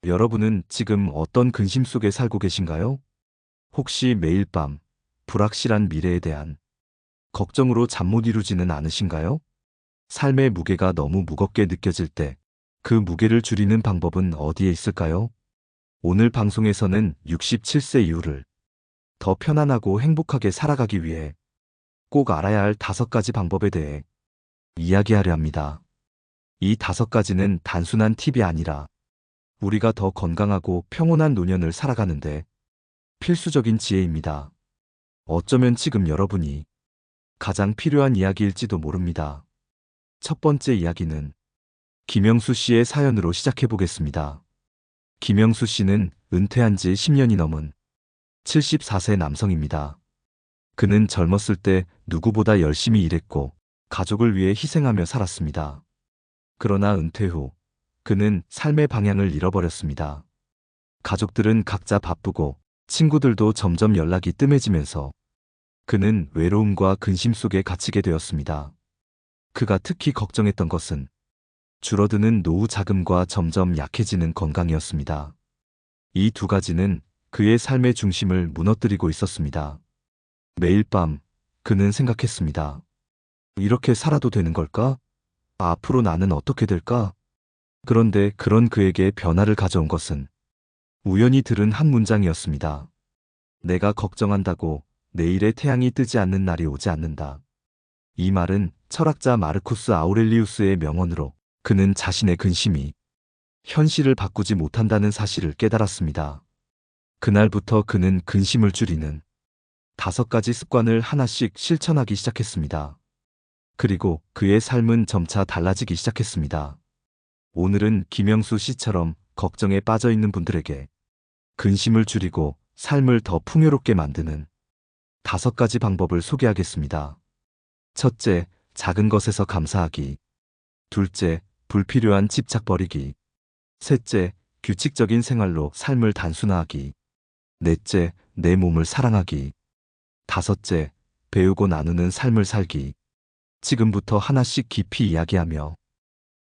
여러분은 지금 어떤 근심 속에 살고 계신가요? 혹시 매일 밤 불확실한 미래에 대한 걱정으로 잠 못 이루지는 않으신가요? 삶의 무게가 너무 무겁게 느껴질 때 그 무게를 줄이는 방법은 어디에 있을까요? 오늘 방송에서는 67세 이후를 더 편안하고 행복하게 살아가기 위해 꼭 알아야 할 5가지 방법에 대해 이야기하려 합니다. 이 5가지는 단순한 팁이 아니라 우리가 더 건강하고 평온한 노년을 살아가는데 필수적인 지혜입니다. 어쩌면 지금 여러분이 가장 필요한 이야기일지도 모릅니다. 첫 번째 이야기는 김영수 씨의 사연으로 시작해 보겠습니다. 김영수 씨는 은퇴한 지 10년이 넘은 74세 남성입니다. 그는 젊었을 때 누구보다 열심히 일했고 가족을 위해 희생하며 살았습니다. 그러나 은퇴 후 그는 삶의 방향을 잃어버렸습니다. 가족들은 각자 바쁘고 친구들도 점점 연락이 뜸해지면서 그는 외로움과 근심 속에 갇히게 되었습니다. 그가 특히 걱정했던 것은 줄어드는 노후 자금과 점점 약해지는 건강이었습니다. 이 2가지는 그의 삶의 중심을 무너뜨리고 있었습니다. 매일 밤 그는 생각했습니다. 이렇게 살아도 되는 걸까? 앞으로 나는 어떻게 될까? 그런데 그런 그에게 변화를 가져온 것은 우연히 들은 한 문장이었습니다. 내가 걱정한다고 내일의 태양이 뜨지 않는 날이 오지 않는다. 이 말은 철학자 마르쿠스 아우렐리우스의 명언으로 그는 자신의 근심이 현실을 바꾸지 못한다는 사실을 깨달았습니다. 그날부터 그는 근심을 줄이는 5가지 습관을 하나씩 실천하기 시작했습니다. 그리고 그의 삶은 점차 달라지기 시작했습니다. 오늘은 김영수 씨처럼 걱정에 빠져 있는 분들에게 근심을 줄이고 삶을 더 풍요롭게 만드는 5가지 방법을 소개하겠습니다. 첫째, 작은 것에서 감사하기. 둘째, 불필요한 집착 버리기. 셋째, 규칙적인 생활로 삶을 단순화하기. 넷째, 내 몸을 사랑하기. 5째, 배우고 나누는 삶을 살기. 지금부터 하나씩 깊이 이야기하며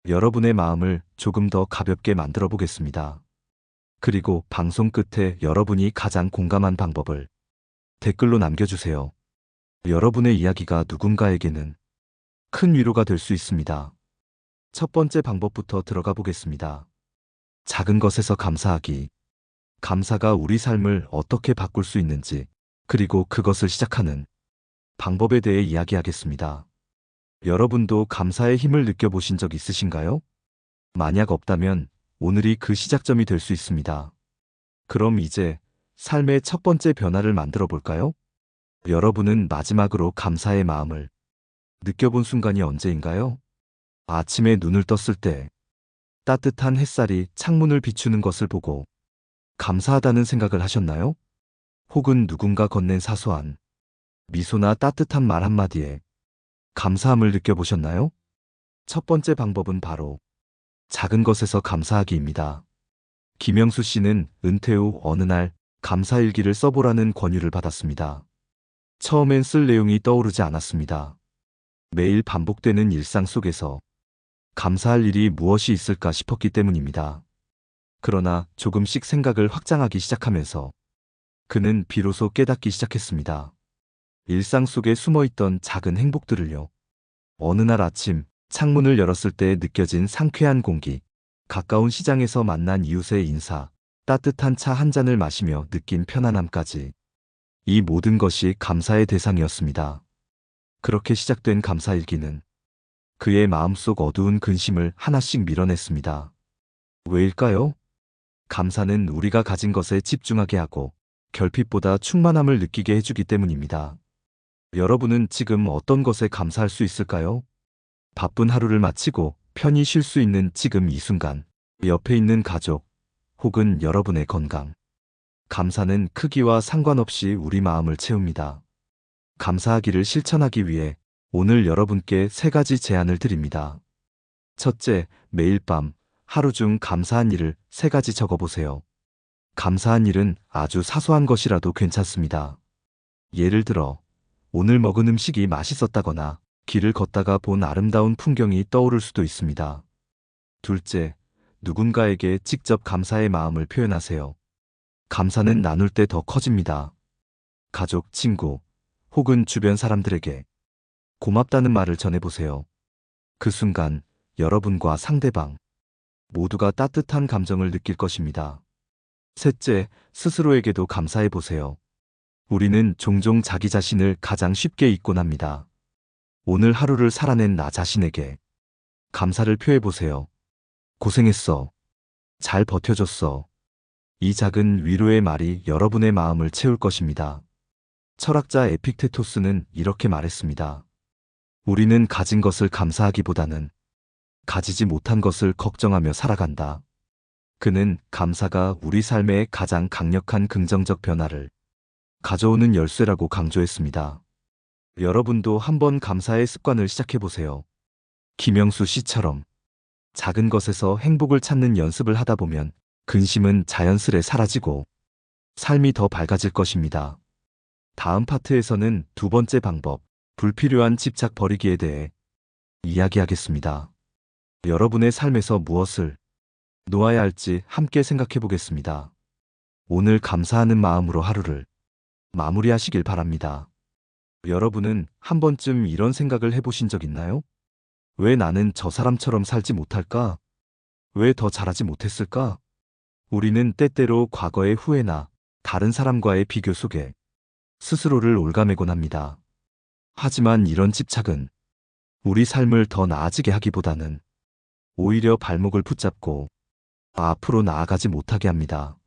여러분의 마음을 조금 더 가볍게 만들어 보겠습니다. 그리고 방송 끝에 여러분이 가장 공감한 방법을 댓글로 남겨주세요. 여러분의 이야기가 누군가에게는 큰 위로가 될 수 있습니다. 첫 번째 방법부터 들어가 보겠습니다. 작은 것에서 감사하기. 감사가 우리 삶을 어떻게 바꿀 수 있는지, 그리고 그것을 시작하는 방법에 대해 이야기하겠습니다. 여러분도 감사의 힘을 느껴보신 적 있으신가요? 만약 없다면 오늘이 그 시작점이 될 수 있습니다. 그럼 이제 삶의 첫 번째 변화를 만들어 볼까요? 여러분은 마지막으로 감사의 마음을 느껴본 순간이 언제인가요? 아침에 눈을 떴을 때, 따뜻한 햇살이 창문을 비추는 것을 보고 감사하다는 생각을 하셨나요? 혹은 누군가 건넨 사소한 미소나 따뜻한 말 한마디에 감사함을 느껴보셨나요? 첫 번째 방법은 바로 작은 것에서 감사하기입니다. 김영수 씨는 은퇴 후 어느 날 감사일기를 써보라는 권유를 받았습니다. 처음엔 쓸 내용이 떠오르지 않았습니다. 매일 반복되는 일상 속에서 감사할 일이 무엇이 있을까 싶었기 때문입니다. 그러나 조금씩 생각을 확장하기 시작하면서 그는 비로소 깨닫기 시작했습니다. 일상 속에 숨어있던 작은 행복들을요. 어느 날 아침 창문을 열었을 때 느껴진 상쾌한 공기, 가까운 시장에서 만난 이웃의 인사, 따뜻한 차 한 잔을 마시며 느낀 편안함까지. 이 모든 것이 감사의 대상이었습니다. 그렇게 시작된 감사일기는 그의 마음속 어두운 근심을 하나씩 밀어냈습니다. 왜일까요? 감사는 우리가 가진 것에 집중하게 하고 결핍보다 충만함을 느끼게 해주기 때문입니다. 여러분은 지금 어떤 것에 감사할 수 있을까요? 바쁜 하루를 마치고 편히 쉴 수 있는 지금 이 순간, 옆에 있는 가족, 혹은 여러분의 건강. 감사는 크기와 상관없이 우리 마음을 채웁니다. 감사하기를 실천하기 위해 오늘 여러분께 3가지 제안을 드립니다. 첫째, 매일 밤 하루 중 감사한 일을 3가지 적어보세요. 감사한 일은 아주 사소한 것이라도 괜찮습니다. 예를 들어, 오늘 먹은 음식이 맛있었다거나 길을 걷다가 본 아름다운 풍경이 떠오를 수도 있습니다. 둘째, 누군가에게 직접 감사의 마음을 표현하세요. 감사는 나눌 때 더 커집니다. 가족, 친구, 혹은 주변 사람들에게 고맙다는 말을 전해보세요. 그 순간 여러분과 상대방 모두가 따뜻한 감정을 느낄 것입니다. 셋째, 스스로에게도 감사해보세요. 우리는 종종 자기 자신을 가장 쉽게 잊곤 합니다. 오늘 하루를 살아낸 나 자신에게 감사를 표해보세요. 고생했어. 잘 버텨줬어. 이 작은 위로의 말이 여러분의 마음을 채울 것입니다. 철학자 에픽테토스는 이렇게 말했습니다. 우리는 가진 것을 감사하기보다는 가지지 못한 것을 걱정하며 살아간다. 그는 감사가 우리 삶의 가장 강력한 긍정적 변화를 가져오는 열쇠라고 강조했습니다. 여러분도 한번 감사의 습관을 시작해보세요. 김영수 씨처럼 작은 것에서 행복을 찾는 연습을 하다 보면 근심은 자연스레 사라지고 삶이 더 밝아질 것입니다. 다음 파트에서는 두 번째 방법, 불필요한 집착 버리기에 대해 이야기하겠습니다. 여러분의 삶에서 무엇을 놓아야 할지 함께 생각해 보겠습니다. 오늘 감사하는 마음으로 하루를 마무리하시길 바랍니다. 여러분은 한 번쯤 이런 생각을 해보신 적 있나요? 왜 나는 저 사람처럼 살지 못할까? 왜 더 잘하지 못했을까? 우리는 때때로 과거의 후회나 다른 사람과의 비교 속에 스스로를 올가매곤 합니다. 하지만 이런 집착은 우리 삶을 더 나아지게 하기보다는 오히려 발목을 붙잡고 앞으로 나아가지 못하게 합니다.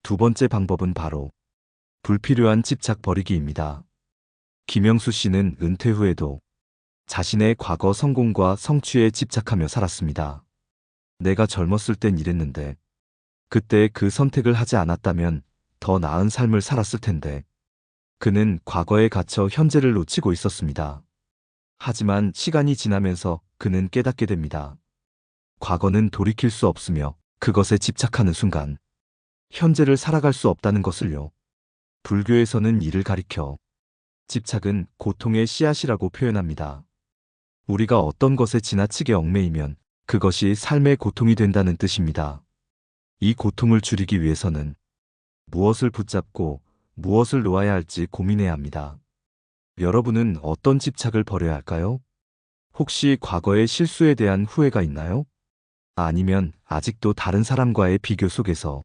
두 번째 방법은 바로 불필요한 집착 버리기입니다. 김영수 씨는 은퇴 후에도 자신의 과거 성공과 성취에 집착하며 살았습니다. 내가 젊었을 땐 이랬는데, 그때 그 선택을 하지 않았다면 더 나은 삶을 살았을 텐데. 그는 과거에 갇혀 현재를 놓치고 있었습니다. 하지만 시간이 지나면서 그는 깨닫게 됩니다. 과거는 돌이킬 수 없으며 그것에 집착하는 순간 현재를 살아갈 수 없다는 것을요. 불교에서는 이를 가리켜 집착은 고통의 씨앗이라고 표현합니다. 우리가 어떤 것에 지나치게 얽매이면 그것이 삶의 고통이 된다는 뜻입니다. 이 고통을 줄이기 위해서는 무엇을 붙잡고 무엇을 놓아야 할지 고민해야 합니다. 여러분은 어떤 집착을 버려야 할까요? 혹시 과거의 실수에 대한 후회가 있나요? 아니면 아직도 다른 사람과의 비교 속에서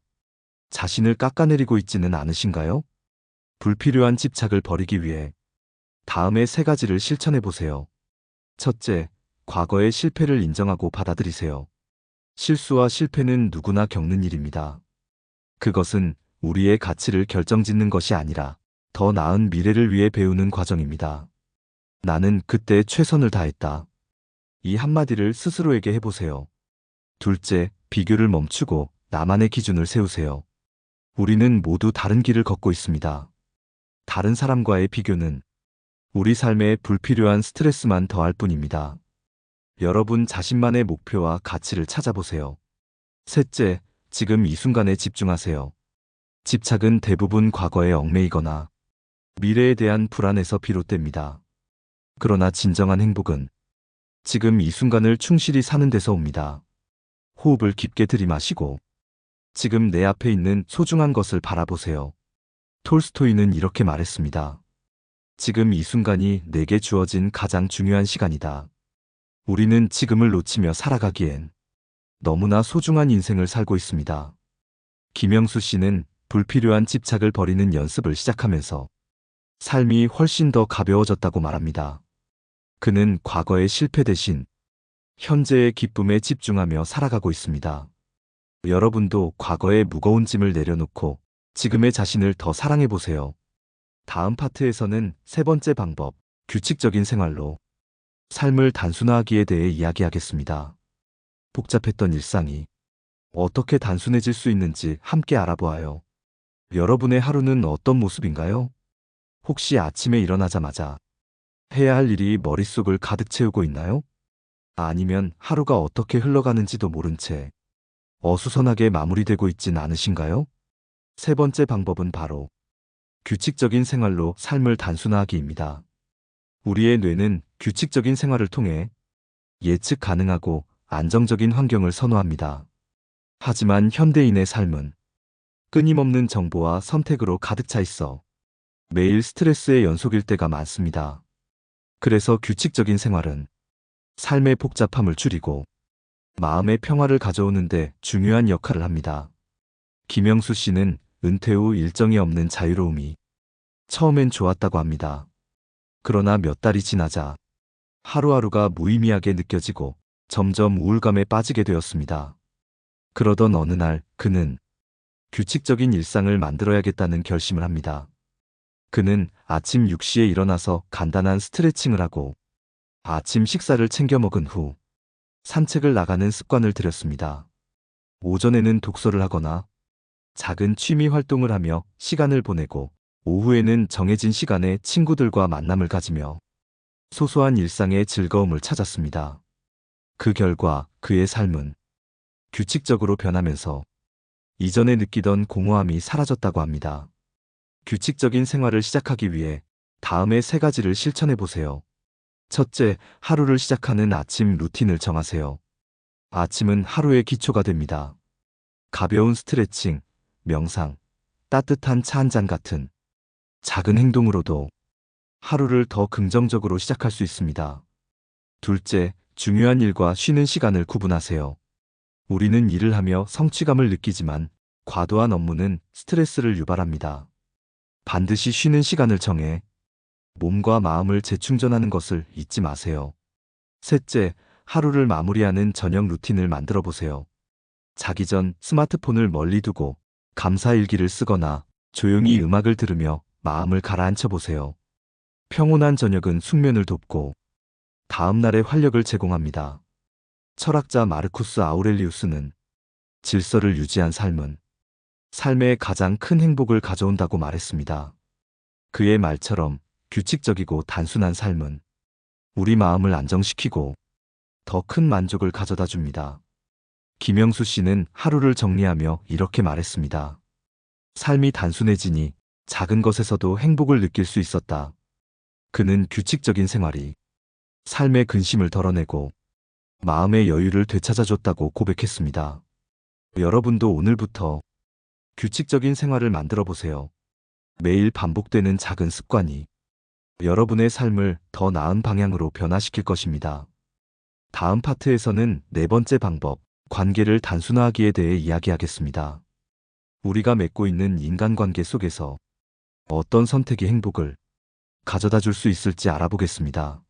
자신을 깎아내리고 있지는 않으신가요? 불필요한 집착을 버리기 위해 다음의 세 가지를 실천해 보세요. 첫째, 과거의 실패를 인정하고 받아들이세요. 실수와 실패는 누구나 겪는 일입니다. 그것은 우리의 가치를 결정짓는 것이 아니라 더 나은 미래를 위해 배우는 과정입니다. 나는 그때 최선을 다했다. 이 한마디를 스스로에게 해보세요. 둘째, 비교를 멈추고 나만의 기준을 세우세요. 우리는 모두 다른 길을 걷고 있습니다. 다른 사람과의 비교는 우리 삶에 불필요한 스트레스만 더할 뿐입니다. 여러분 자신만의 목표와 가치를 찾아보세요. 셋째, 지금 이 순간에 집중하세요. 집착은 대부분 과거에 얽매이거나 미래에 대한 불안에서 비롯됩니다. 그러나 진정한 행복은 지금 이 순간을 충실히 사는 데서 옵니다. 호흡을 깊게 들이마시고 지금 내 앞에 있는 소중한 것을 바라보세요. 톨스토이는 이렇게 말했습니다. 지금 이 순간이 내게 주어진 가장 중요한 시간이다. 우리는 지금을 놓치며 살아가기엔 너무나 소중한 인생을 살고 있습니다. 김영수 씨는 불필요한 집착을 버리는 연습을 시작하면서 삶이 훨씬 더 가벼워졌다고 말합니다. 그는 과거의 실패 대신 현재의 기쁨에 집중하며 살아가고 있습니다. 여러분도 과거의 무거운 짐을 내려놓고 지금의 자신을 더 사랑해 보세요. 다음 파트에서는 세 번째 방법, 규칙적인 생활로 삶을 단순화하기에 대해 이야기하겠습니다. 복잡했던 일상이 어떻게 단순해질 수 있는지 함께 알아보아요. 여러분의 하루는 어떤 모습인가요? 혹시 아침에 일어나자마자 해야 할 일이 머릿속을 가득 채우고 있나요? 아니면 하루가 어떻게 흘러가는지도 모른 채 어수선하게 마무리되고 있진 않으신가요? 세 번째 방법은 바로 규칙적인 생활로 삶을 단순화하기입니다. 우리의 뇌는 규칙적인 생활을 통해 예측 가능하고 안정적인 환경을 선호합니다. 하지만 현대인의 삶은 끊임없는 정보와 선택으로 가득 차 있어 매일 스트레스의 연속일 때가 많습니다. 그래서 규칙적인 생활은 삶의 복잡함을 줄이고 마음의 평화를 가져오는데 중요한 역할을 합니다. 김영수 씨는 은퇴 후 일정이 없는 자유로움이 처음엔 좋았다고 합니다. 그러나 몇 달이 지나자 하루하루가 무의미하게 느껴지고 점점 우울감에 빠지게 되었습니다. 그러던 어느 날 그는 규칙적인 일상을 만들어야겠다는 결심을 합니다. 그는 아침 6시에 일어나서 간단한 스트레칭을 하고 아침 식사를 챙겨 먹은 후 산책을 나가는 습관을 들였습니다. 오전에는 독서를 하거나 작은 취미 활동을 하며 시간을 보내고 오후에는 정해진 시간에 친구들과 만남을 가지며 소소한 일상의 즐거움을 찾았습니다. 그 결과 그의 삶은 규칙적으로 변하면서 이전에 느끼던 공허함이 사라졌다고 합니다. 규칙적인 생활을 시작하기 위해 다음의 3가지를 실천해 보세요. 첫째, 하루를 시작하는 아침 루틴을 정하세요. 아침은 하루의 기초가 됩니다. 가벼운 스트레칭, 명상, 따뜻한 차 한 잔 같은 작은 행동으로도 하루를 더 긍정적으로 시작할 수 있습니다. 둘째, 중요한 일과 쉬는 시간을 구분하세요. 우리는 일을 하며 성취감을 느끼지만 과도한 업무는 스트레스를 유발합니다. 반드시 쉬는 시간을 정해 몸과 마음을 재충전하는 것을 잊지 마세요. 셋째, 하루를 마무리하는 저녁 루틴을 만들어 보세요. 자기 전 스마트폰을 멀리 두고 감사일기를 쓰거나 조용히 음악을 들으며 마음을 가라앉혀 보세요. 평온한 저녁은 숙면을 돕고 다음 날의 활력을 제공합니다. 철학자 마르쿠스 아우렐리우스는 질서를 유지한 삶은 삶의 가장 큰 행복을 가져온다고 말했습니다. 그의 말처럼 규칙적이고 단순한 삶은 우리 마음을 안정시키고 더 큰 만족을 가져다 줍니다. 김영수 씨는 하루를 정리하며 이렇게 말했습니다. 삶이 단순해지니 작은 것에서도 행복을 느낄 수 있었다. 그는 규칙적인 생활이 삶의 근심을 덜어내고 마음의 여유를 되찾아줬다고 고백했습니다. 여러분도 오늘부터 규칙적인 생활을 만들어 보세요. 매일 반복되는 작은 습관이 여러분의 삶을 더 나은 방향으로 변화시킬 것입니다. 다음 파트에서는 4번째 방법, 관계를 단순화하기에 대해 이야기하겠습니다. 우리가 맺고 있는 인간관계 속에서 어떤 선택이 행복을 가져다 줄 수 있을지 알아보겠습니다.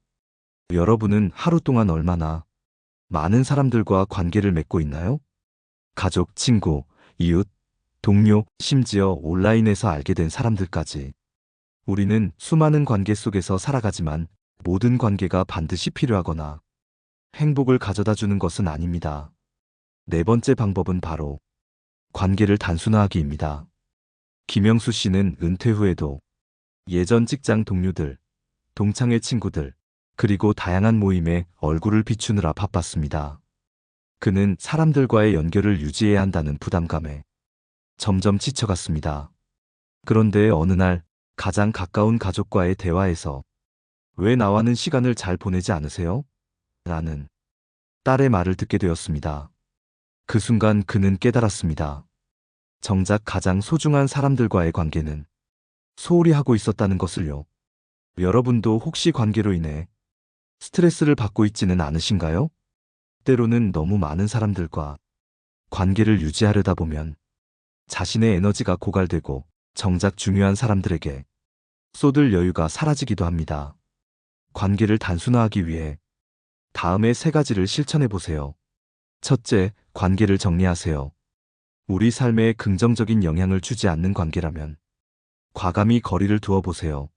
여러분은 하루 동안 얼마나 많은 사람들과 관계를 맺고 있나요? 가족, 친구, 이웃, 동료, 심지어 온라인에서 알게 된 사람들까지. 우리는 수많은 관계 속에서 살아가지만 모든 관계가 반드시 필요하거나 행복을 가져다 주는 것은 아닙니다. 4번째 방법은 바로 관계를 단순화하기입니다. 김영수 씨는 은퇴 후에도 예전 직장 동료들, 동창회 친구들, 그리고 다양한 모임에 얼굴을 비추느라 바빴습니다. 그는 사람들과의 연결을 유지해야 한다는 부담감에 점점 지쳐갔습니다. 그런데 어느 날 가장 가까운 가족과의 대화에서 왜 나와는 시간을 잘 보내지 않으세요? 라는 딸의 말을 듣게 되었습니다. 그 순간 그는 깨달았습니다. 정작 가장 소중한 사람들과의 관계는 소홀히 하고 있었다는 것을요. 여러분도 혹시 관계로 인해 스트레스를 받고 있지는 않으신가요? 때로는 너무 많은 사람들과 관계를 유지하려다 보면 자신의 에너지가 고갈되고 정작 중요한 사람들에게 쏟을 여유가 사라지기도 합니다. 관계를 단순화하기 위해 다음의 3가지를 실천해 보세요. 첫째, 관계를 정리하세요. 우리 삶에 긍정적인 영향을 주지 않는 관계라면 과감히 거리를 두어 보세요.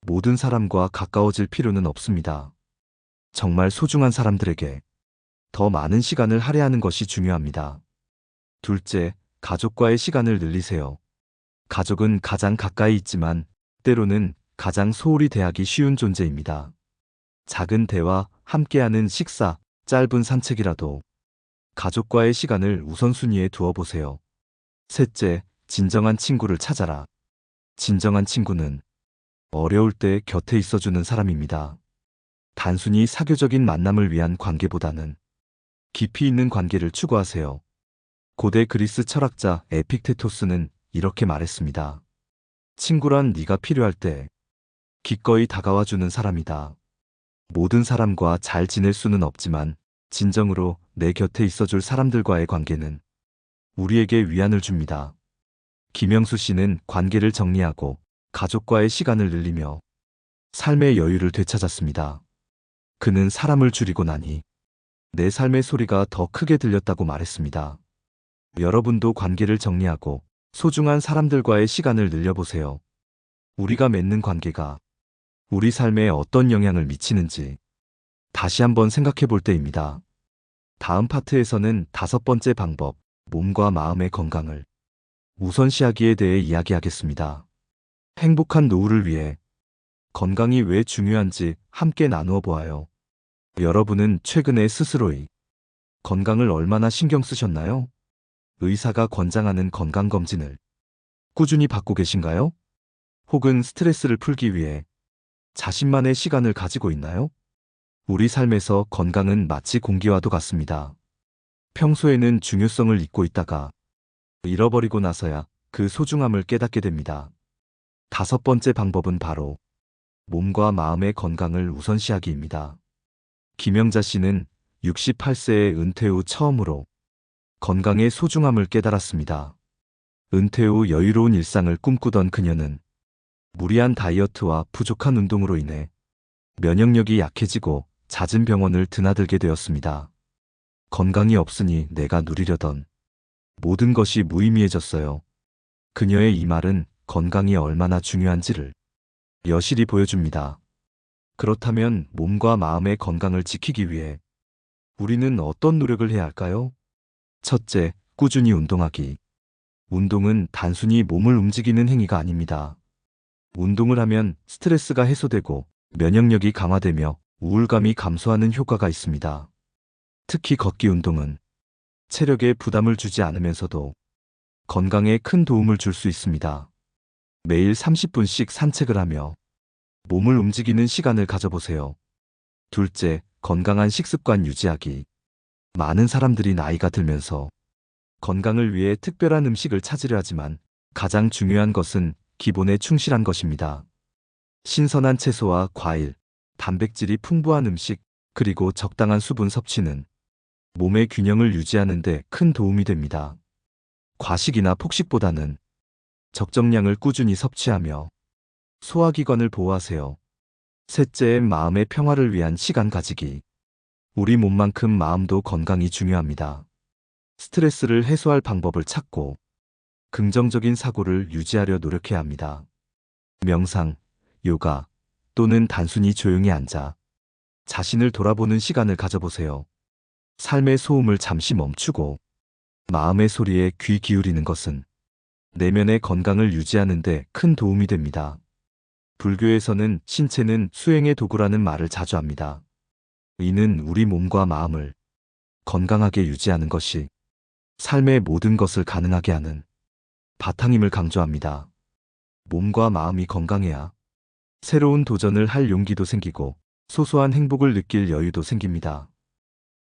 모든 사람과 가까워질 필요는 없습니다. 정말 소중한 사람들에게 더 많은 시간을 할애하는 것이 중요합니다. 둘째, 가족과의 시간을 늘리세요. 가족은 가장 가까이 있지만 때로는 가장 소홀히 대하기 쉬운 존재입니다. 작은 대화, 함께하는 식사, 짧은 산책이라도 가족과의 시간을 우선순위에 두어 보세요. 셋째, 진정한 친구를 찾아라. 진정한 친구는 어려울 때 곁에 있어주는 사람입니다. 단순히 사교적인 만남을 위한 관계보다는 깊이 있는 관계를 추구하세요. 고대 그리스 철학자 에픽테토스는 이렇게 말했습니다. 친구란 네가 필요할 때 기꺼이 다가와주는 사람이다. 모든 사람과 잘 지낼 수는 없지만 진정으로 내 곁에 있어줄 사람들과의 관계는 우리에게 위안을 줍니다. 김영수 씨는 관계를 정리하고 가족과의 시간을 늘리며 삶의 여유를 되찾았습니다. 그는 사람을 줄이고 나니 내 삶의 소리가 더 크게 들렸다고 말했습니다. 여러분도 관계를 정리하고 소중한 사람들과의 시간을 늘려보세요. 우리가 맺는 관계가 우리 삶에 어떤 영향을 미치는지 다시 한번 생각해 볼 때입니다. 다음 파트에서는 5번째 방법, 몸과 마음의 건강을 우선시하기에 대해 이야기하겠습니다. 행복한 노후를 위해 건강이 왜 중요한지 함께 나누어 보아요. 여러분은 최근에 스스로의 건강을 얼마나 신경 쓰셨나요? 의사가 권장하는 건강검진을 꾸준히 받고 계신가요? 혹은 스트레스를 풀기 위해 자신만의 시간을 가지고 있나요? 우리 삶에서 건강은 마치 공기와도 같습니다. 평소에는 중요성을 잊고 있다가 잃어버리고 나서야 그 소중함을 깨닫게 됩니다. 5번째 방법은 바로 몸과 마음의 건강을 우선시하기입니다. 김영자 씨는 68세의 은퇴 후 처음으로 건강의 소중함을 깨달았습니다. 은퇴 후 여유로운 일상을 꿈꾸던 그녀는 무리한 다이어트와 부족한 운동으로 인해 면역력이 약해지고 잦은 병원을 드나들게 되었습니다. 건강이 없으니 내가 누리려던 모든 것이 무의미해졌어요. 그녀의 이 말은 건강이 얼마나 중요한지를 여실히 보여줍니다. 그렇다면 몸과 마음의 건강을 지키기 위해 우리는 어떤 노력을 해야 할까요? 첫째, 꾸준히 운동하기. 운동은 단순히 몸을 움직이는 행위가 아닙니다. 운동을 하면 스트레스가 해소되고 면역력이 강화되며 우울감이 감소하는 효과가 있습니다. 특히 걷기 운동은 체력에 부담을 주지 않으면서도 건강에 큰 도움을 줄 수 있습니다. 매일 30분씩 산책을 하며 몸을 움직이는 시간을 가져보세요. 둘째, 건강한 식습관 유지하기. 많은 사람들이 나이가 들면서 건강을 위해 특별한 음식을 찾으려 하지만 가장 중요한 것은 기본에 충실한 것입니다. 신선한 채소와 과일, 단백질이 풍부한 음식, 그리고 적당한 수분 섭취는 몸의 균형을 유지하는 데 큰 도움이 됩니다. 과식이나 폭식보다는 적정량을 꾸준히 섭취하며 소화기관을 보호하세요. 셋째, 마음의 평화를 위한 시간 가지기. 우리 몸만큼 마음도 건강이 중요합니다. 스트레스를 해소할 방법을 찾고 긍정적인 사고를 유지하려 노력해야 합니다. 명상, 요가 또는 단순히 조용히 앉아 자신을 돌아보는 시간을 가져보세요. 삶의 소음을 잠시 멈추고 마음의 소리에 귀 기울이는 것은 내면의 건강을 유지하는 데 큰 도움이 됩니다. 불교에서는 신체는 수행의 도구라는 말을 자주 합니다. 이는 우리 몸과 마음을 건강하게 유지하는 것이 삶의 모든 것을 가능하게 하는 바탕임을 강조합니다. 몸과 마음이 건강해야 새로운 도전을 할 용기도 생기고 소소한 행복을 느낄 여유도 생깁니다.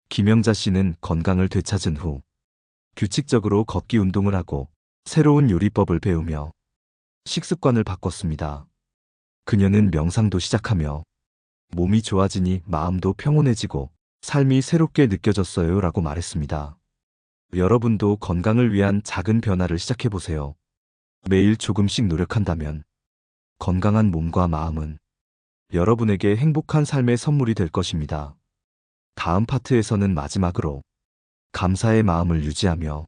김영자 씨는 건강을 되찾은 후 규칙적으로 걷기 운동을 하고 새로운 요리법을 배우며 식습관을 바꿨습니다. 그녀는 명상도 시작하며 몸이 좋아지니 마음도 평온해지고 삶이 새롭게 느껴졌어요 라고 말했습니다. 여러분도 건강을 위한 작은 변화를 시작해보세요. 매일 조금씩 노력한다면 건강한 몸과 마음은 여러분에게 행복한 삶의 선물이 될 것입니다. 다음 파트에서는 마지막으로 감사의 마음을 유지하며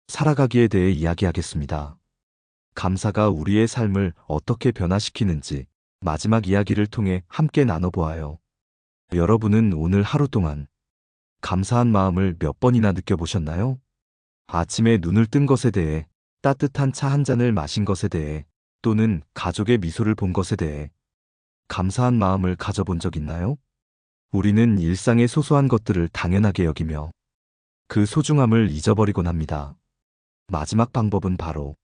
살아가기에 대해 이야기하겠습니다. 감사가 우리의 삶을 어떻게 변화시키는지 마지막 이야기를 통해 함께 나눠보아요. 여러분은 오늘 하루 동안 감사한 마음을 몇 번이나 느껴보셨나요? 아침에 눈을 뜬 것에 대해, 따뜻한 차 한 잔을 마신 것에 대해, 또는 가족의 미소를 본 것에 대해 감사한 마음을 가져본 적 있나요? 우리는 일상의 소소한 것들을 당연하게 여기며 그 소중함을 잊어버리곤 합니다. 마지막 방법은 바로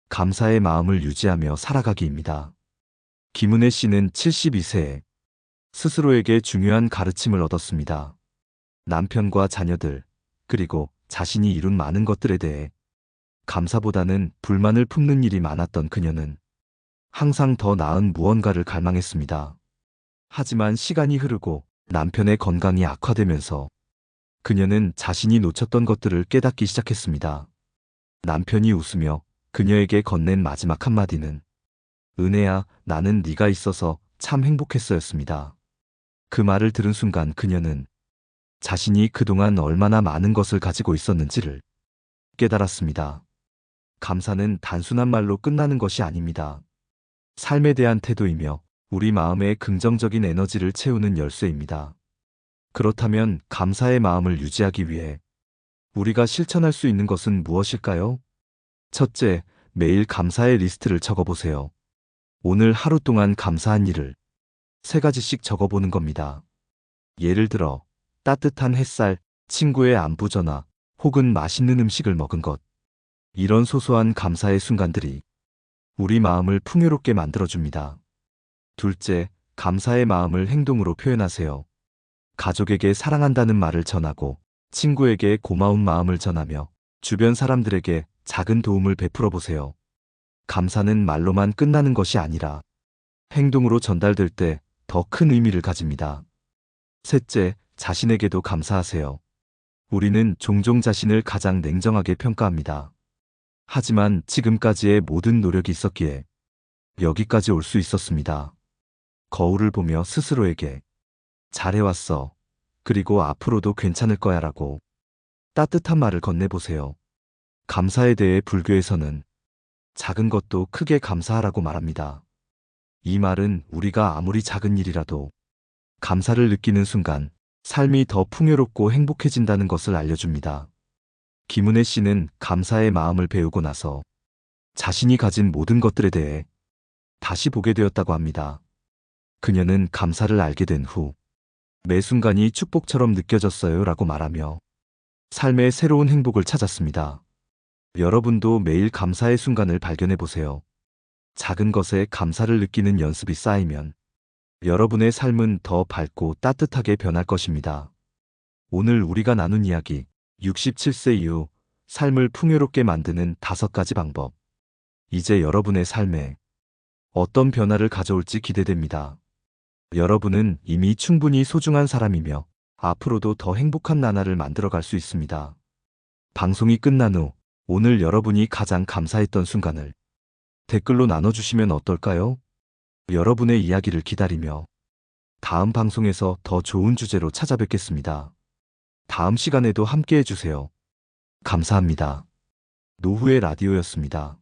감사의 마음을 유지하며 살아가기입니다. 김은혜 씨는 72세에 스스로에게 중요한 가르침을 얻었습니다. 남편과 자녀들, 그리고 자신이 이룬 많은 것들에 대해 감사보다는 불만을 품는 일이 많았던 그녀는 항상 더 나은 무언가를 갈망했습니다. 하지만 시간이 흐르고 남편의 건강이 악화되면서 그녀는 자신이 놓쳤던 것들을 깨닫기 시작했습니다. 남편이 웃으며 그녀에게 건넨 마지막 한마디는 은혜야, 나는 네가 있어서 참 행복했어였습니다. 그 말을 들은 순간 그녀는 자신이 그동안 얼마나 많은 것을 가지고 있었는지를 깨달았습니다. 감사는 단순한 말로 끝나는 것이 아닙니다. 삶에 대한 태도이며 우리 마음의 긍정적인 에너지를 채우는 열쇠입니다. 그렇다면 감사의 마음을 유지하기 위해 우리가 실천할 수 있는 것은 무엇일까요? 첫째, 매일 감사의 리스트를 적어보세요. 오늘 하루 동안 감사한 일을 3가지씩 적어보는 겁니다. 예를 들어, 따뜻한 햇살, 친구의 안부 전화, 혹은 맛있는 음식을 먹은 것. 이런 소소한 감사의 순간들이 우리 마음을 풍요롭게 만들어줍니다. 둘째, 감사의 마음을 행동으로 표현하세요. 가족에게 사랑한다는 말을 전하고, 친구에게 고마운 마음을 전하며, 주변 사람들에게 작은 도움을 베풀어 보세요. 감사는 말로만 끝나는 것이 아니라 행동으로 전달될 때 더 큰 의미를 가집니다. 셋째, 자신에게도 감사하세요. 우리는 종종 자신을 가장 냉정하게 평가합니다. 하지만 지금까지의 모든 노력이 있었기에 여기까지 올 수 있었습니다. 거울을 보며 스스로에게 잘해왔어. 그리고 앞으로도 괜찮을 거야 라고 따뜻한 말을 건네보세요. 감사에 대해 불교에서는 작은 것도 크게 감사하라고 말합니다. 이 말은 우리가 아무리 작은 일이라도 감사를 느끼는 순간 삶이 더 풍요롭고 행복해진다는 것을 알려줍니다. 김은혜 씨는 감사의 마음을 배우고 나서 자신이 가진 모든 것들에 대해 다시 보게 되었다고 합니다. 그녀는 감사를 알게 된 후 매 순간이 축복처럼 느껴졌어요 라고 말하며 삶의 새로운 행복을 찾았습니다. 여러분도 매일 감사의 순간을 발견해 보세요. 작은 것에 감사를 느끼는 연습이 쌓이면 여러분의 삶은 더 밝고 따뜻하게 변할 것입니다. 오늘 우리가 나눈 이야기 67세 이후 삶을 풍요롭게 만드는 5가지 방법. 이제 여러분의 삶에 어떤 변화를 가져올지 기대됩니다. 여러분은 이미 충분히 소중한 사람이며 앞으로도 더 행복한 나날을 만들어갈 수 있습니다. 방송이 끝난 후 오늘 여러분이 가장 감사했던 순간을 댓글로 나눠주시면 어떨까요? 여러분의 이야기를 기다리며 다음 방송에서 더 좋은 주제로 찾아뵙겠습니다. 다음 시간에도 함께 해주세요. 감사합니다. 노후의 라디오였습니다.